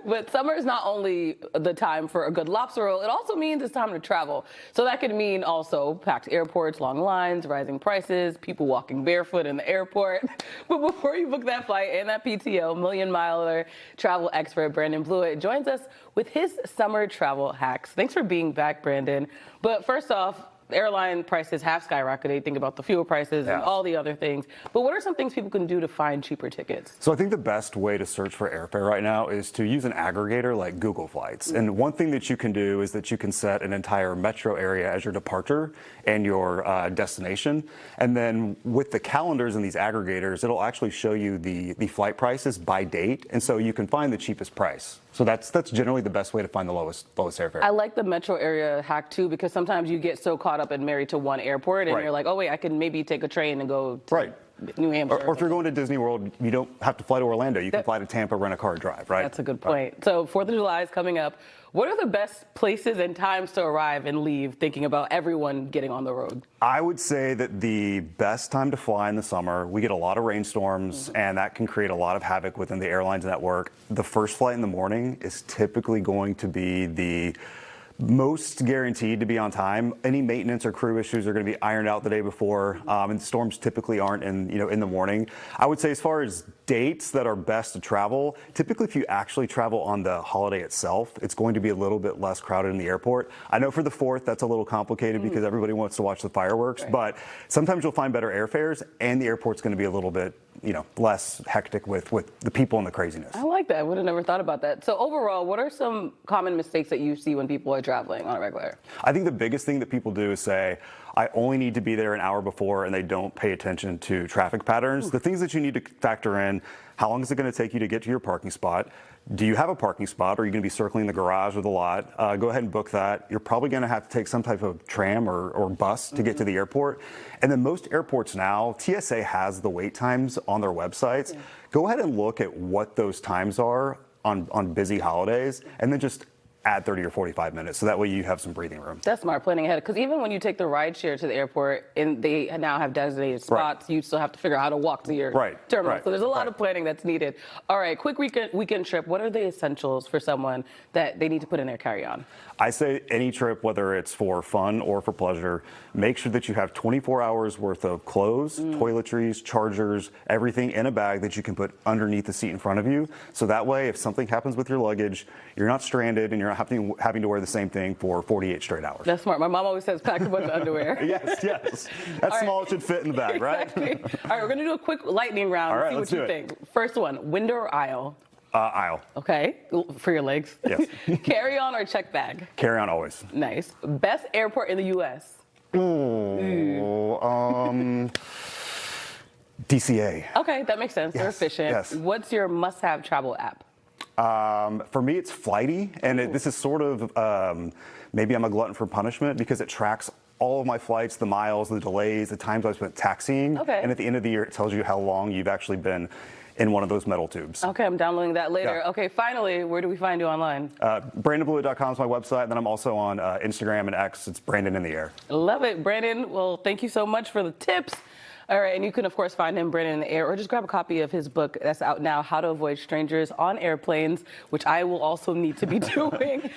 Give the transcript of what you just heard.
But summer is not only the time for a good lobster roll, it also means it's time to travel. So that could mean also packed airports, long lines, rising prices, people walking barefoot in the airport. But before you book that flight and that PTO, Million Miler travel expert Brandon Blewett joins us with his summer travel hacks. Thanks for being back, Brandon. But first off, airline prices have skyrocketed. Think about the fuel prices and all the other things. But what are some things people can do to find cheaper tickets? So I think the best way to search for airfare right now is to use an aggregator like Google Flights. And one thing that you can do is that you can set an entire metro area as your departure and your destination. And then with the calendars and these aggregators, it'll actually show you the flight prices by date. And so you can find the cheapest price. So that's generally the best way to find the lowest airfare. I like the metro area hack too, because sometimes you get so caught up and married to one airport and you're like, oh wait, I can maybe take a train and go to New Hampshire. Or if you're going to Disney World, you don't have to fly to Orlando. You can fly to Tampa, rent a car, and drive, right? That's a good point. So 4th of July is coming up. What are the best places and times to arrive and leave, thinking about everyone getting on the road? I would say that the best time to fly in the summer, we get a lot of rainstorms, and that can create a lot of havoc within the airlines network. The first flight in the morning is typically going to be the most guaranteed to be on time. Any maintenance or crew issues are going to be ironed out the day before, and storms typically aren't in the morning. I would say as far as dates that are best to travel, typically if you actually travel on the holiday itself, it's going to be a little bit less crowded in the airport. I know for the 4th that's a little complicated because everybody wants to watch the fireworks, but sometimes you'll find better airfares and the airport's going to be a little bit less hectic with the people and the craziness. I like that. I would have never thought about that. So overall, what are some common mistakes that you see when people are traveling on a regular? I think the biggest thing that people do is say, I only need to be there an hour before, and they don't pay attention to traffic patterns. The things that you need to factor in: how long is it going to take you to get to your parking spot? Do you have a parking spot? Or are you going to be circling the garage or the lot? Go ahead and book that. You're probably going to have to take some type of tram or bus to get to the airport. And then most airports now, TSA has the wait times on their websites. Go ahead and look at what those times are on busy holidays, and then just add 30 or 45 minutes, so that way you have some breathing room. That's smart planning ahead, because even when you take the ride share to the airport and they now have designated spots, you still have to figure out how to walk to your terminal. So there's a lot of planning that's needed. All right, quick weekend trip. What are the essentials for someone that they need to put in their carry-on? I say any trip, whether it's for fun or for pleasure, make sure that you have 24 hours worth of clothes, toiletries, chargers, everything in a bag that you can put underneath the seat in front of you. So that way, if something happens with your luggage, you're not stranded and you're not having to wear the same thing for 48 straight hours. That's smart. My mom always says pack a bunch of underwear. Yes. That's small, it should fit in the bag, right? Exactly. All right, we're going to do a quick lightning round. All right, see what you think. First one, window or aisle? Aisle. Okay, for your legs. Yes. Carry-on or check bag? Carry-on always. Nice. Best airport in the U.S.? DCA. Okay, that makes sense. They're efficient. Yes. What's your must-have travel app? For me, it's Flighty, and this is sort of, maybe I'm a glutton for punishment because it tracks all of my flights, the miles, the delays, the times I spent taxiing, and at the end of the year, it tells you how long you've actually been in one of those metal tubes. Okay, I'm downloading that later. Okay, finally, where do we find you online? BrandonBlewett.com is my website, and then I'm also on Instagram and X. It's Brandon in the Air. Love it, Brandon. Well, thank you so much for the tips. All right, and you can, of course, find him, Brandon in the Air, or just grab a copy of his book that's out now, How to Avoid Strangers on Airplanes, which I will also need to be doing.